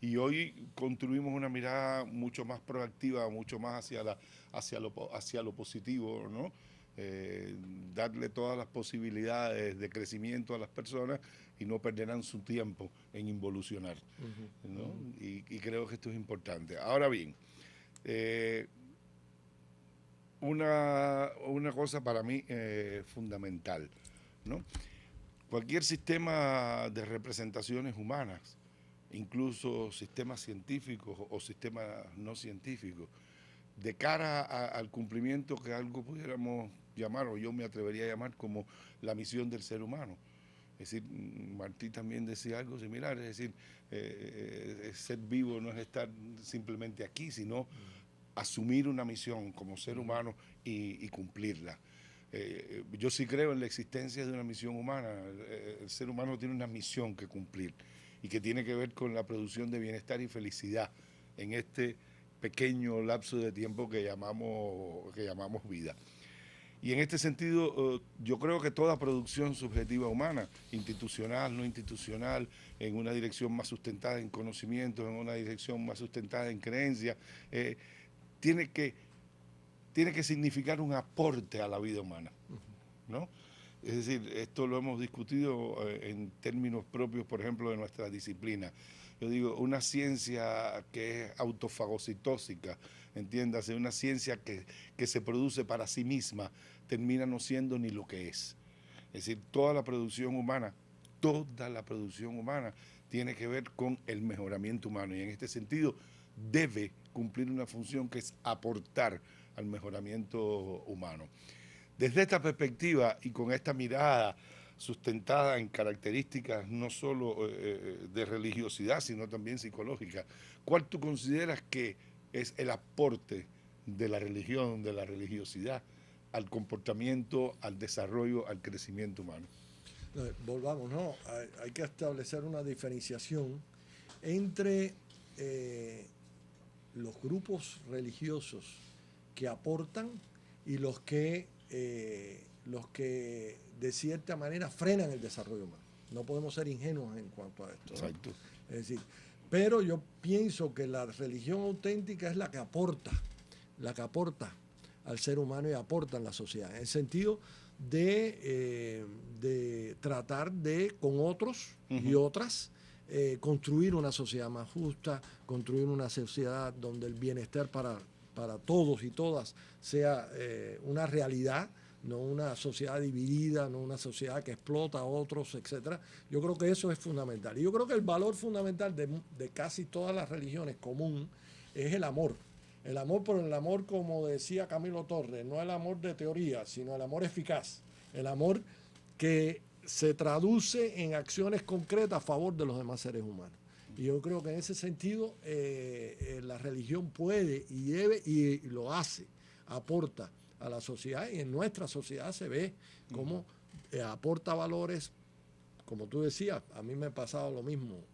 y hoy construimos una mirada mucho más proactiva, mucho más hacia lo positivo, ¿no? Darle todas las posibilidades de crecimiento a las personas y no perderán su tiempo en involucionar, ¿no? Y creo que esto es importante. Ahora bien, una cosa para mí fundamental, ¿no? Cualquier sistema de representaciones humanas, incluso sistemas científicos o sistemas no científicos, de cara al cumplimiento que algo pudiéramos llamar, o yo me atrevería a llamar como la misión del ser humano. Es decir, Martí también decía algo similar, es decir, ser vivo no es estar simplemente aquí, sino asumir una misión como ser humano y cumplirla. Yo sí creo en la existencia de una misión humana. El ser humano tiene una misión que cumplir y que tiene que ver con la producción de bienestar y felicidad en este pequeño lapso de tiempo que llamamos vida. Y en este sentido, yo creo que toda producción subjetiva humana, institucional, no institucional, en una dirección más sustentada en conocimientos, en una dirección más sustentada en creencias, tiene que significar un aporte a la vida humana, ¿no? Es decir, esto lo hemos discutido en términos propios, por ejemplo, de nuestra disciplina. Yo digo, una ciencia que es autofagocitósica, entiéndase, una ciencia que se produce para sí misma, termina no siendo ni lo que es. Es decir, toda la producción humana tiene que ver con el mejoramiento humano y en este sentido debe cumplir una función que es aportar al mejoramiento humano. Desde esta perspectiva y con esta mirada sustentada en características no solo de religiosidad, sino también psicológica, ¿cuál tú consideras que es el aporte de la religión, de la religiosidad, al comportamiento, al desarrollo, al crecimiento humano? Volvamos, ¿no? Hay que establecer una diferenciación entre los grupos religiosos que aportan y los que de cierta manera frenan el desarrollo humano. No podemos ser ingenuos en cuanto a esto, ¿no? Exacto. Es decir, pero yo pienso que la religión auténtica es la que aporta al ser humano y aporta en la sociedad, en el sentido de tratar de, con otros y otras, construir una sociedad más justa, construir una sociedad donde el bienestar para todos y todas sea una realidad, no una sociedad dividida, no una sociedad que explota a otros, etcétera. Yo creo que eso es fundamental. Y yo creo que el valor fundamental de casi todas las religiones común es el amor. El amor por el amor, como decía Camilo Torres, no el amor de teoría, sino el amor eficaz. El amor que se traduce en acciones concretas a favor de los demás seres humanos. Y yo creo que en ese sentido la religión puede y debe y lo hace, aporta a la sociedad, y en nuestra sociedad se ve cómo aporta valores, como tú decías. A mí me ha pasado lo mismo.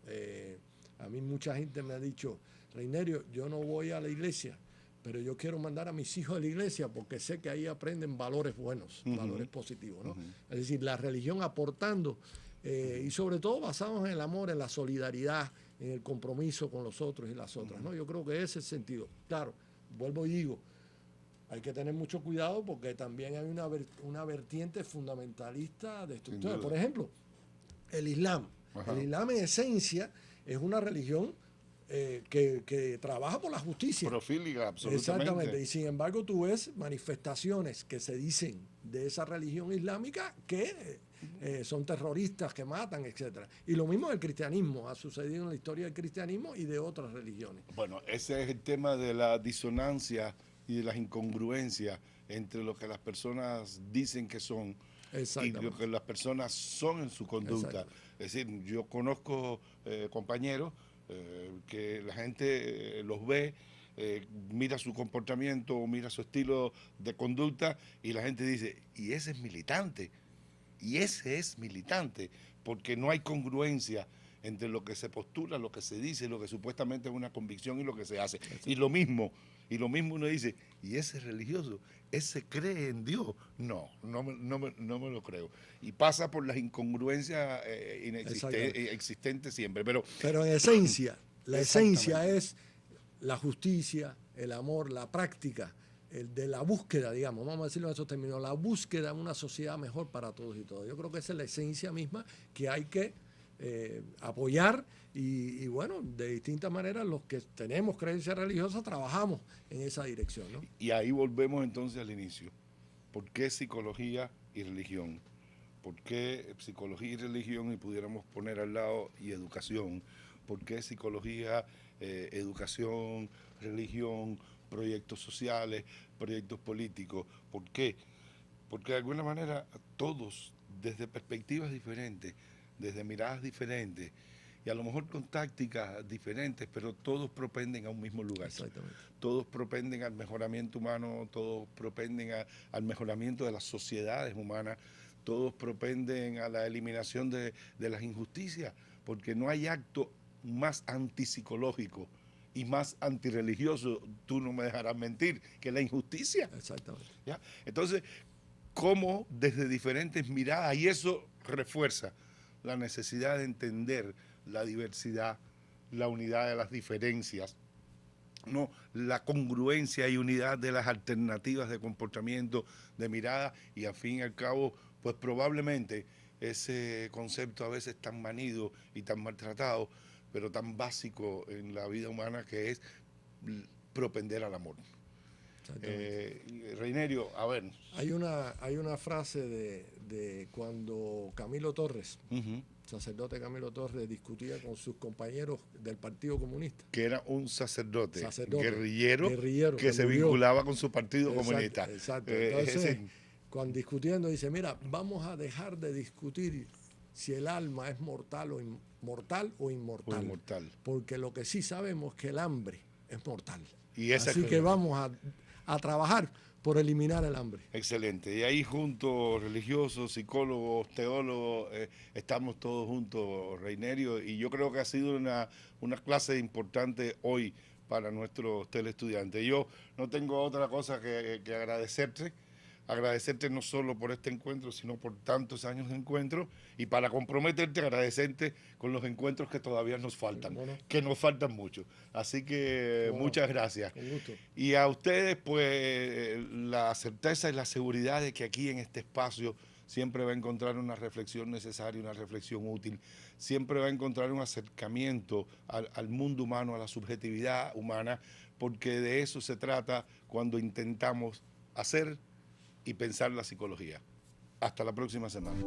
A mí mucha gente me ha dicho, Reinerio, yo no voy a la iglesia, pero yo quiero mandar a mis hijos a la iglesia porque sé que ahí aprenden valores buenos, valores positivos, ¿no? Es decir, la religión aportando y sobre todo basados en el amor, en la solidaridad, en el compromiso con los otros y las otras, ¿no? Yo creo que ese es el sentido. Claro, vuelvo y digo, hay que tener mucho cuidado porque también hay una vertiente fundamentalista destructora. Por ejemplo, el Islam. Ajá. El Islam en esencia es una religión que trabaja por la justicia. Profílica, absolutamente. Exactamente. Y sin embargo tú ves manifestaciones que se dicen de esa religión islámica que son terroristas, que matan, etcétera. Y lo mismo del cristianismo. Ha sucedido en la historia del cristianismo y de otras religiones. Bueno, ese es el tema de la disonancia y de las incongruencias entre lo que las personas dicen que son y lo que las personas son en su conducta. Es decir, yo conozco compañeros que la gente los ve, mira su comportamiento, mira su estilo de conducta y la gente dice, y ese es militante, porque no hay congruencia entre lo que se postula, lo que se dice, lo que supuestamente es una convicción y lo que se hace. Y lo mismo uno dice, y ese religioso, ese cree en Dios. No me lo creo. Y pasa por las incongruencias existentes siempre. Pero en esencia, la esencia es la justicia, el amor, la práctica, de la búsqueda, digamos, vamos a decirlo en esos términos, la búsqueda de una sociedad mejor para todos y todas. Yo creo que esa es la esencia misma que hay que apoyar y bueno, de distintas maneras los que tenemos creencias religiosas trabajamos en esa dirección, ¿no? Y ahí volvemos entonces al inicio. ¿Por qué psicología y religión? ¿Por qué psicología y religión y pudiéramos poner al lado y educación? ¿Por qué psicología, educación, religión, proyectos sociales, proyectos políticos? ¿Por qué? Porque de alguna manera todos, desde perspectivas diferentes, desde miradas diferentes y a lo mejor con tácticas diferentes, pero todos propenden a un mismo lugar. Exactamente. Todos propenden al mejoramiento humano, todos propenden al mejoramiento de las sociedades humanas, todos propenden a la eliminación de las injusticias, porque no hay acto más antipsicológico y más antirreligioso, tú no me dejarás mentir, que la injusticia. Exactamente. ¿Ya? Entonces, cómo desde diferentes miradas, y eso refuerza la necesidad de entender la diversidad, la unidad de las diferencias, no, la congruencia y unidad de las alternativas de comportamiento, de mirada, y al fin y al cabo, pues probablemente ese concepto a veces tan manido y tan maltratado, pero tan básico en la vida humana, que es propender al amor. Reinerio, a ver. Hay una frase de cuando Camilo Torres, sacerdote Camilo Torres, discutía con sus compañeros del Partido Comunista. Que era un sacerdote guerrillero que se vinculaba con su Partido Comunista. Exacto. Entonces, cuando discutiendo, dice, mira, vamos a dejar de discutir si el alma es mortal o inmortal. Porque lo que sí sabemos es que el hambre es mortal. Así que vamos a trabajar por eliminar el hambre. Excelente. Y ahí juntos, religiosos, psicólogos, teólogos, estamos todos juntos, Reinerio, y yo creo que ha sido una clase importante hoy para nuestros teleestudiantes. Yo no tengo otra cosa que agradecerte no solo por este encuentro, sino por tantos años de encuentro, y para comprometerte, agradecerte con los encuentros que todavía nos faltan, que nos faltan mucho. Así que muchas gracias. Con gusto. Y a ustedes, pues, la certeza y la seguridad de que aquí en este espacio siempre va a encontrar una reflexión necesaria, una reflexión útil, siempre va a encontrar un acercamiento al mundo humano, a la subjetividad humana, porque de eso se trata cuando intentamos hacer y pensar la psicología. Hasta la próxima semana.